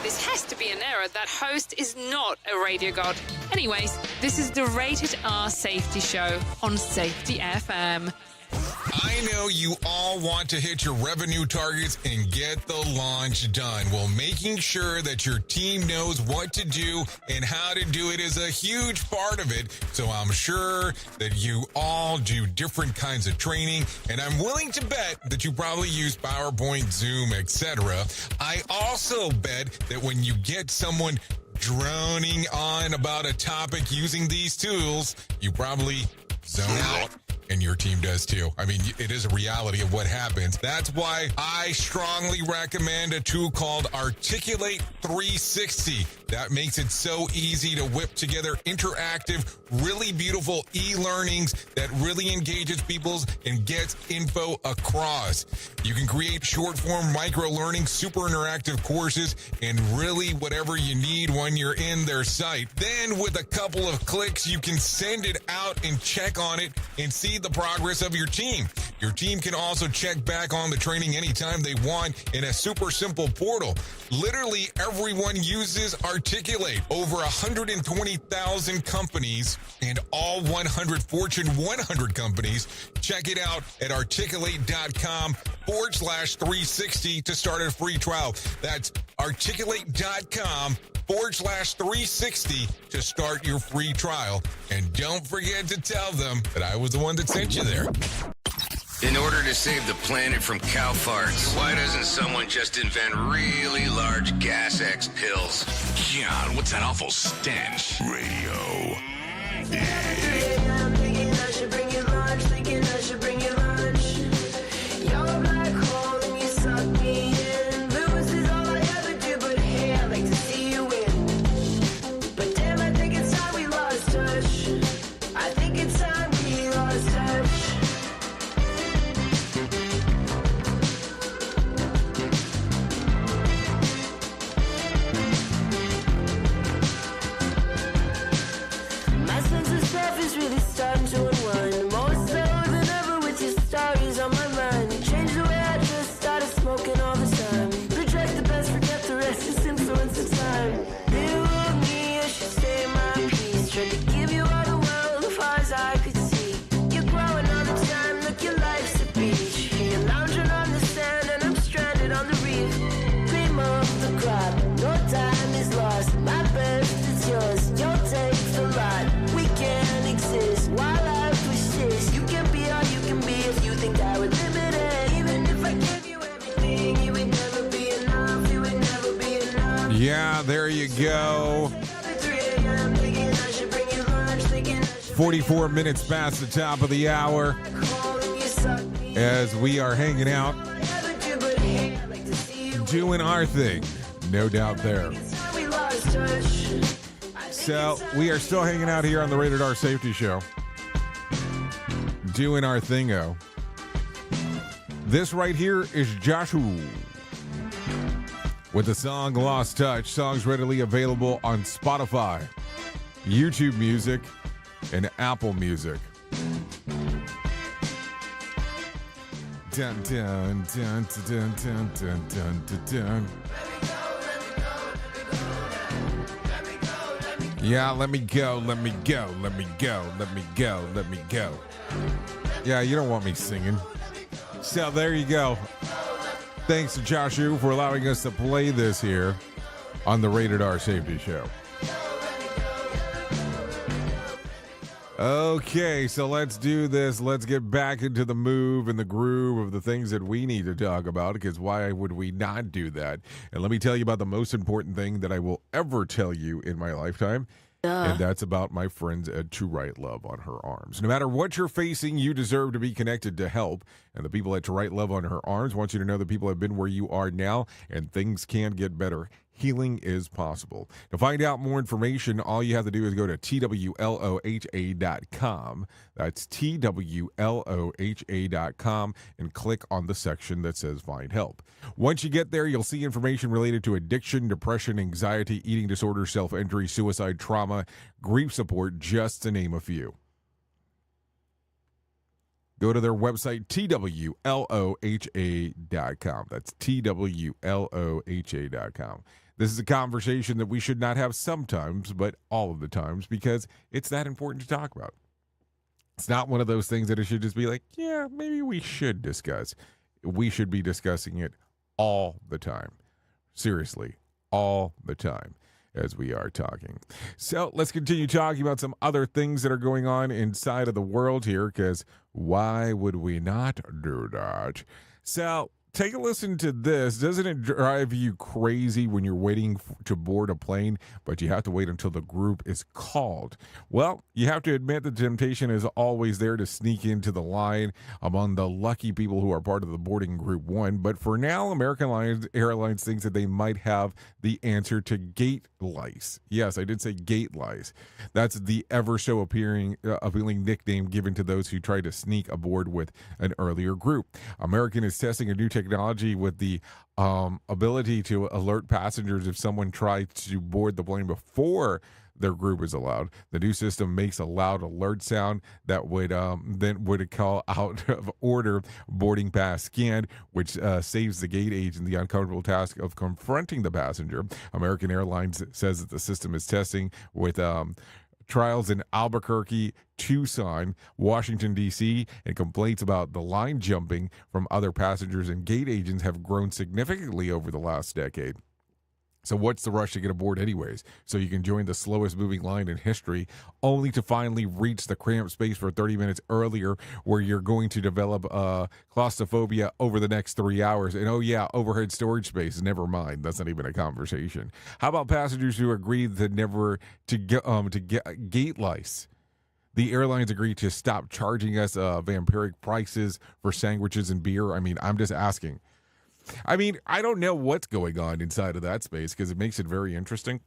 This has to be an error. That host is not a radio god. Anyways, this is the Rated R Safety Show on Safety FM. I know you all want to hit your revenue targets and get the launch done. Well, making sure that your team knows what to do and how to do it is a huge part of it. So I'm sure that you all do different kinds of training, and I'm willing to bet that you probably use PowerPoint, Zoom, etc. I also bet that when you get someone droning on about a topic using these tools, you probably zone out. And your team does too. I mean, it is a reality of what happens. That's why I strongly recommend a tool called Articulate 360. That makes it so easy to whip together interactive, really beautiful e-learnings that really engages people and gets info across. You can create short-form micro-learning, super interactive courses, and really whatever you need when you're in their site. Then with a couple of clicks, you can send it out and check on it and see the progress of your team. Your team can also check back on the training anytime they want in a super simple portal. Literally everyone uses Articulate. Over 120,000 companies and all 100 Fortune 100 companies. Check it out at articulate.com/360 to start a free trial. That's articulate.com/360 to start your free trial. And don't forget to tell them that I was the one that sent you there. In order to save the planet from cow farts, why doesn't someone just invent really large gas X pills? God, what's that awful stench? Radio. I'm thinking I should bring you lunch, thinking I should bring you lunch. You're a black hole and you suck me in. Lose is all I ever do, but hey, I like to see you win. But damn, I think it's time we lost touch. I think it's time we lost touch. My sense of self is really starting to unwind. More so than ever with your stories on my mind. Change the way I just started smoking all the time. Project the best, forget the rest, just influence the time. Little me, I should say my piece. Tried to give you all the world as far as I could see. You're growing all the time, look, your life's a beach. You're lounging on the sand and I'm stranded on the reef. Cream of the crop, no time is lost. My best is yours, you'll take the lot. We can't exist while I persist. You can be all you can be if you think I would limit it. Even if I gave you everything, it would never be enough. It would never be enough. Yeah, there you go. 44 minutes past the top of the hour. as we are hanging out, doing our thing. No doubt there. So we are still hanging out here on the Rated R Safety Show, doing our thingo. This right here is Joshua with the song Lost Touch. Songs readily available on Spotify, YouTube Music, and Apple Music. Dun, dun, dun, dun, dun, dun, dun, dun, dun. Yeah, let me go, let me go, let me go, let me go, let me go. Yeah, you don't want me singing. So there you go. Thanks to Joshua for allowing us to play this here on the Rated R Safety Show. Okay, so let's do this. Let's get back into the move and the groove of the things that we need to talk about, because why would we not do that? And let me tell you about the most important thing that I will ever tell you in my lifetime. And that's about my friends at To Right Love on Her Arms. No matter what you're facing, you deserve to be connected to help. And the people at To Right Love on Her Arms want you to know that people have been where you are now, and things can get better. Healing is possible. To find out more information, all you have to do is go to TWLOHA.com. That's TWLOHA.com and click on the section that says Find Help. Once you get there, you'll see information related to addiction, depression, anxiety, eating disorder, self-injury, suicide, trauma, grief support, just to name a few. Go to their website, TWLOHA.com. That's TWLOHA.com. This is a conversation that we should not have sometimes, but all of the times, because it's that important to talk about. It's not one of those things that it should just be like, yeah, maybe we should discuss. We should be discussing it all the time. Seriously, all the time as we are talking. So let's continue talking about some other things that are going on inside of the world here, because why would we not do that? So take a listen to this. Doesn't it drive you crazy when you're waiting to board a plane, but you have to wait until the group is called? Well, you have to admit the temptation is always there to sneak into the line among the lucky people who are part of the boarding group one. But for now, American Airlines thinks that they might have the answer to gate lice. Yes, I did say gate lice. That's the ever so appealing nickname given to those who try to sneak aboard with an earlier group. American is testing a new technology with the ability to alert passengers if someone tries to board the plane before their group is allowed. The new system makes a loud alert sound that would call out of order boarding pass scanned, which saves the gate agent the uncomfortable task of confronting the passenger. American Airlines says that the system is testing with trials in Albuquerque, Tucson, Washington, D.C., and complaints about the line jumping from other passengers and gate agents have grown significantly over the last decade. So what's the rush to get aboard anyways? So you can join the slowest moving line in history, only to finally reach the cramped space for 30 minutes earlier, where you're going to develop claustrophobia over the next 3 hours. And oh yeah, overhead storage space, never mind. That's not even a conversation. How about passengers who agreed to get gate lice? The airlines agreed to stop charging us vampiric prices for sandwiches and beer. I mean, I'm just asking. I mean, I don't know what's going on inside of that space, because it makes it very interesting.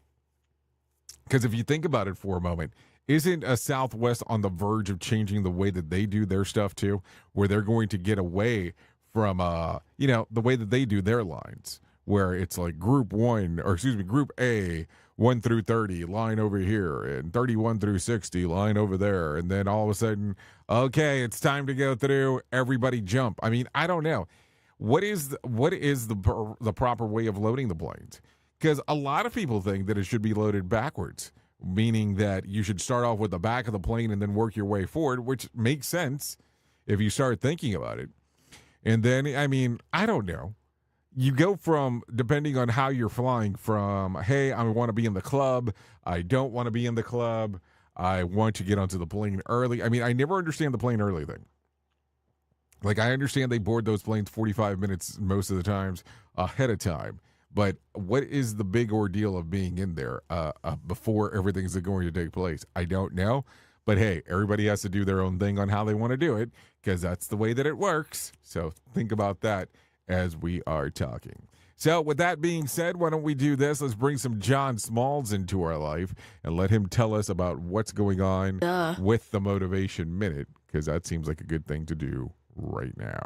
Because if you think about it for a moment, isn't Southwest on the verge of changing the way that they do their stuff too, where they're going to get away from, the way that they do their lines, where it's like Group A, 1 through 30, line over here, and 31 through 60, line over there. And then all of a sudden, okay, it's time to go through, everybody jump. I mean, I don't know. What is the proper way of loading the planes? Because a lot of people think that it should be loaded backwards, meaning that you should start off with the back of the plane and then work your way forward, which makes sense if you start thinking about it. And then, I mean, I don't know. You go from, depending on how you're flying, from, hey, I want to be in the club, I don't want to be in the club, I want to get onto the plane early. I mean, I never understand the plane early thing. Like, I understand they board those planes 45 minutes most of the times ahead of time. But what is the big ordeal of being in there before everything's going to take place? I don't know. But hey, everybody has to do their own thing on how they want to do it, because that's the way that it works. So think about that as we are talking. So with that being said, why don't we do this? Let's bring some John Smalls into our life and let him tell us about what's going on with the Motivation Minute, because that seems like a good thing to do right now.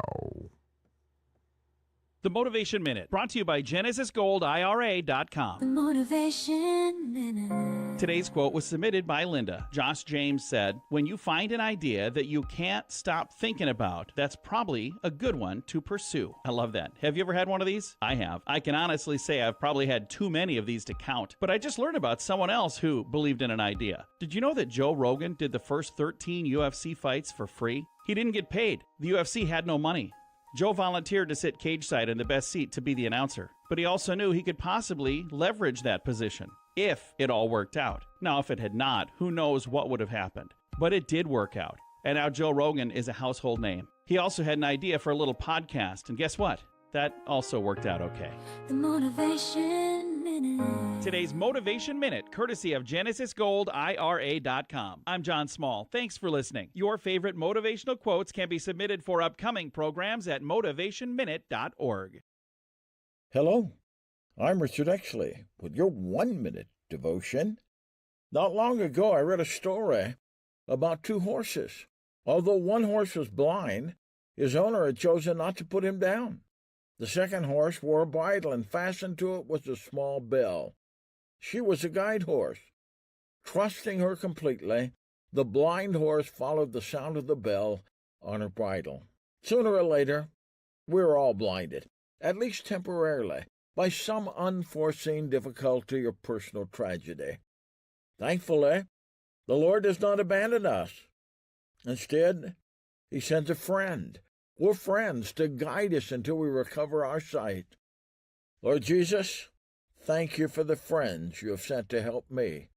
The Motivation Minute, brought to you by GenesisGoldIRA.com. The Motivation Minute. Today's quote was submitted by Linda. Josh James said, "When you find an idea that you can't stop thinking about, that's probably a good one to pursue." I love that. Have you ever had one of these? I have. I can honestly say I've probably had too many of these to count, but I just learned about someone else who believed in an idea. Did you know that Joe Rogan did the first 13 UFC fights for free? He didn't get paid. The UFC had no money. Joe volunteered to sit cage side in the best seat to be the announcer, but he also knew he could possibly leverage that position if it all worked out. Now, if it had not, who knows what would have happened. But it did work out, and now Joe Rogan is a household name. He also had an idea for a little podcast, and guess what? That also worked out okay. The Motivation Minute. Today's Motivation Minute, courtesy of GenesisGoldIRA.com. I'm John Small. Thanks for listening. Your favorite motivational quotes can be submitted for upcoming programs at motivationminute.org. Hello, I'm Richard Exley with your 1-minute devotion. Not long ago, I read a story about 2 horses. Although one horse was blind, his owner had chosen not to put him down. The second horse wore a bridle, and fastened to it was a small bell. She was a guide horse. Trusting her completely, the blind horse followed the sound of the bell on her bridle. Sooner or later, we were all blinded, at least temporarily, by some unforeseen difficulty or personal tragedy. Thankfully, the Lord does not abandon us. Instead, He sends a friend or friends to guide us until we recover our sight. Lord Jesus, thank you for the friends you have sent to help me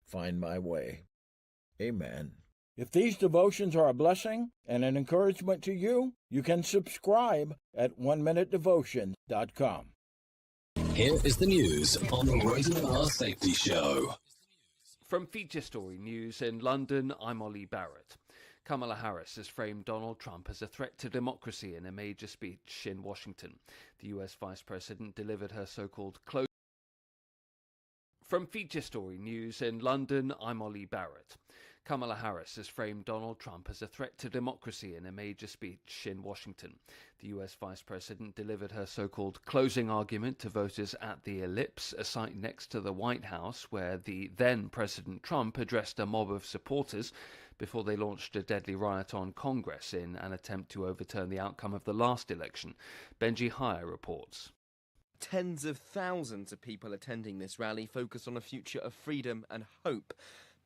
find my way. Amen. If these devotions are a blessing and an encouragement to you, you can subscribe at oneminutedevotion.com. Here is the news on the Rated R Safety Show. From Feature Story News in London, I'm Ollie Barrett. Kamala Harris has framed Donald Trump as a threat to democracy in a major speech in Washington. The US Vice President delivered her so-called close. From Feature Story News in London, I'm Ollie Barrett. Kamala Harris has framed Donald Trump as a threat to democracy in a major speech in Washington. The US Vice President delivered her so-called closing argument to voters at the Ellipse, a site next to the White House, where the then President Trump addressed a mob of supporters before they launched a deadly riot on Congress in an attempt to overturn the outcome of the last election. Benji Hire reports. Tens of thousands of people attending this rally focused on a future of freedom and hope.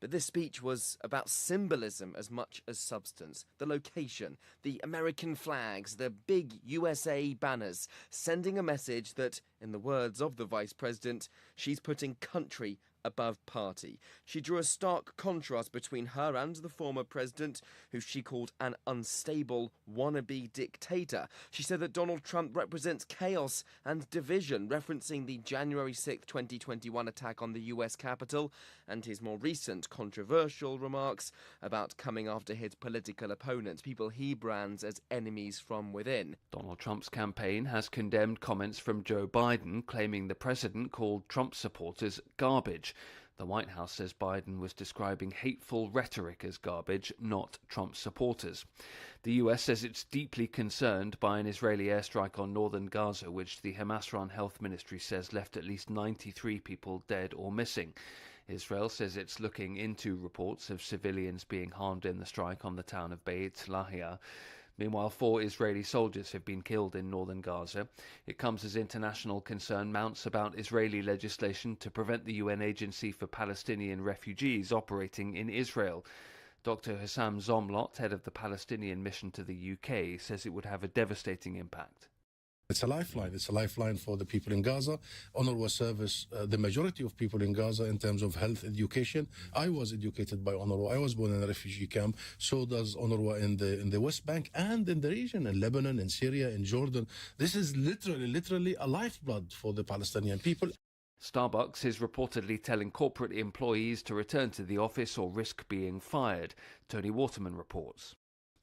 But this speech was about symbolism as much as substance. The location, the American flags, the big USA banners, sending a message that, in the words of the Vice President, she's putting country above party. She drew a stark contrast between her and the former president, who she called an unstable wannabe dictator. She said that Donald Trump represents chaos and division, referencing the January 6, 2021 attack on the US Capitol and his more recent controversial remarks about coming after his political opponents, people he brands as enemies from within. Donald Trump's campaign has condemned comments from Joe Biden, claiming the president called Trump supporters garbage. The White House says Biden was describing hateful rhetoric as garbage, not Trump supporters. The US says it's deeply concerned by an Israeli airstrike on northern Gaza, which the Hamas-run health ministry says left at least 93 people dead or missing. Israel says it's looking into reports of civilians being harmed in the strike on the town of Beit Lahia. Meanwhile, 4 Israeli soldiers have been killed in northern Gaza. It comes as international concern mounts about Israeli legislation to prevent the UN Agency for Palestinian Refugees operating in Israel. Dr. Hussam Zomlot, head of the Palestinian mission to the UK, says it would have a devastating impact. It's a lifeline. It's a lifeline for the people in Gaza. UNRWA service the majority of people in Gaza in terms of health education. I was educated by UNRWA. I was born in a refugee camp. So does UNRWA in the West Bank and in the region, in Lebanon, in Syria, in Jordan. This is literally a lifeblood for the Palestinian people. Starbucks is reportedly telling corporate employees to return to the office or risk being fired. Tony Waterman reports.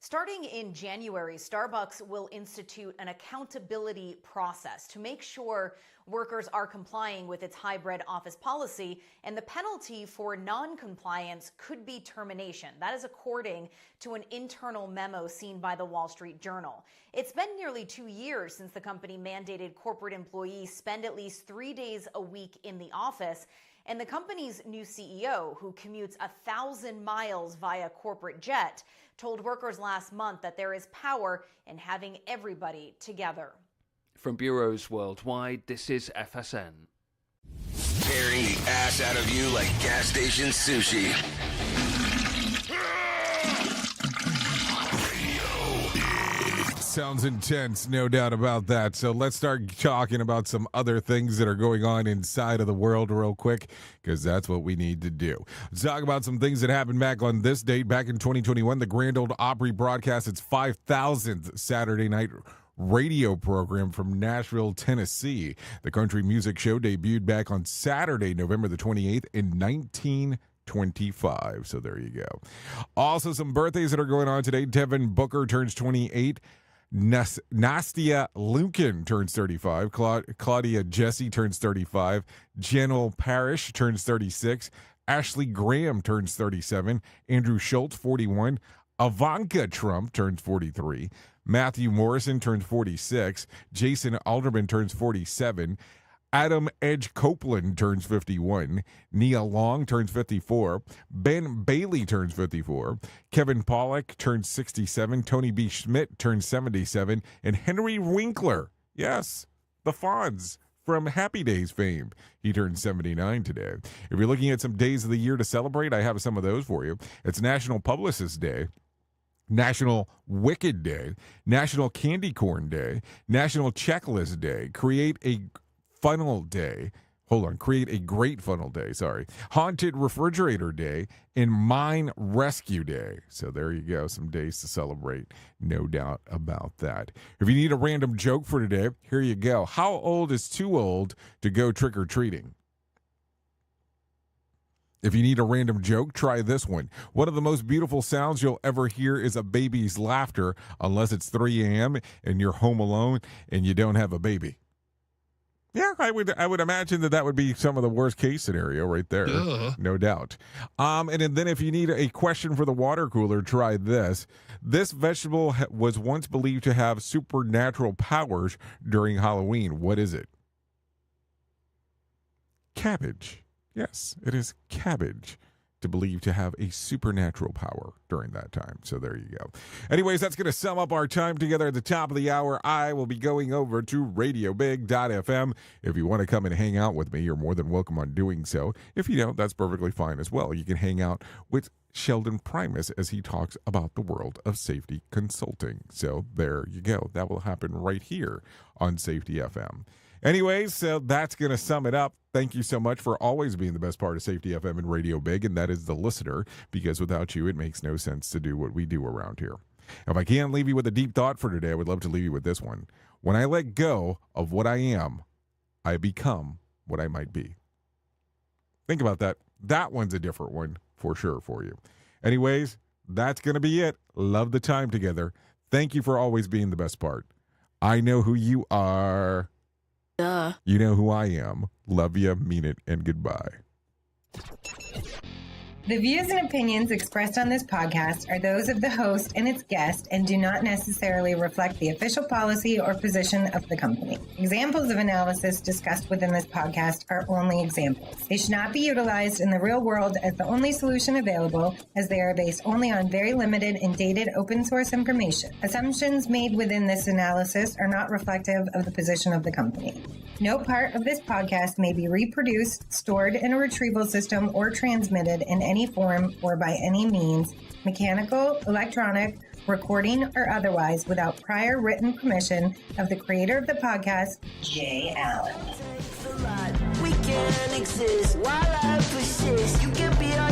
Starting in January, Starbucks will institute an accountability process to make sure workers are complying with its hybrid office policy, and the penalty for non-compliance could be termination. That is according to an internal memo seen by the Wall Street Journal. It's been nearly 2 years since the company mandated corporate employees spend at least 3 days a week in the office. And the company's new CEO, who commutes 1,000 miles via corporate jet, told workers last month that there is power in having everybody together. From bureaus worldwide, this is FSN. Tearing the ass out of you like gas station sushi. Sounds intense, no doubt about that. So let's start talking about some other things that are going on inside of the world real quick, because that's what we need to do. Let's talk about some things that happened back on this date. Back in 2021, the Grand Ole Opry broadcast its 5,000th Saturday night radio program from Nashville, Tennessee. The country music show debuted back on Saturday, November the 28th in 1925. So there you go. Also, some birthdays that are going on today. Devin Booker turns 28. Nastia Lukin turns 35. Claudia Jesse turns 35. Janelle Parrish turns 36. Ashley Graham turns 37. Andrew Schultz, 41. Ivanka Trump turns 43. Matthew Morrison turns 46. Jason Alderman turns 47. Adam Edge Copeland turns 51. Nia Long turns 54. Ben Bailey turns 54. Kevin Pollak turns 67. Tony B. Schmidt turns 77. And Henry Winkler, yes, the Fonz from Happy Days fame, he turned 79 today. If you're looking at some days of the year to celebrate, I have some of those for you. It's National Publicist Day, National Wicked Day, National Candy Corn Day, National Checklist Day, Create a Great Funnel Day, Haunted Refrigerator Day, and Mine Rescue Day. So there you go, some days to celebrate, no doubt about that. If you need a random joke for today, here you go. How old is too old to go trick-or-treating? If you need a random joke, try this one. One of the most beautiful sounds you'll ever hear is a baby's laughter, unless it's 3 a.m. and you're home alone and you don't have a baby. Yeah, I would imagine that would be some of the worst case scenario right there. No doubt. And then if you need a question for the water cooler, try this. This vegetable was once believed to have supernatural powers during Halloween. What is it? Cabbage. Yes, it is cabbage. To believe to have a supernatural power during that time. So there you go. Anyways, that's going to sum up our time together at the top of the hour. I will be going over to radiobig.fm. If you want to come and hang out with me, you're more than welcome on doing so. If you don't, that's perfectly fine as well. You can hang out with Sheldon Primus as he talks about the world of safety consulting. So there you go. That will happen right here on Safety FM. Anyways, so that's going to sum it up. Thank you so much for always being the best part of Safety FM and Radio Big, and that is the listener, because without you, it makes no sense to do what we do around here. If I can't leave you with a deep thought for today, I would love to leave you with this one. When I let go of what I am, I become what I might be. Think about that. That one's a different one for sure for you. Anyways, that's going to be it. Love the time together. Thank you for always being the best part. I know who you are. Duh. You know who I am. Love you, mean it, and goodbye. The views and opinions expressed on this podcast are those of the host and its guest and do not necessarily reflect the official policy or position of the company. Examples of analysis discussed within this podcast are only examples. They should not be utilized in the real world as the only solution available, as they are based only on very limited and dated open source information. Assumptions made within this analysis are not reflective of the position of the company. No part of this podcast may be reproduced, stored in a retrieval system, or transmitted in any form or by any means, mechanical, electronic, recording, or otherwise, without prior written permission of the creator of the podcast, Jay Allen. We can't exist while I persist. You can be our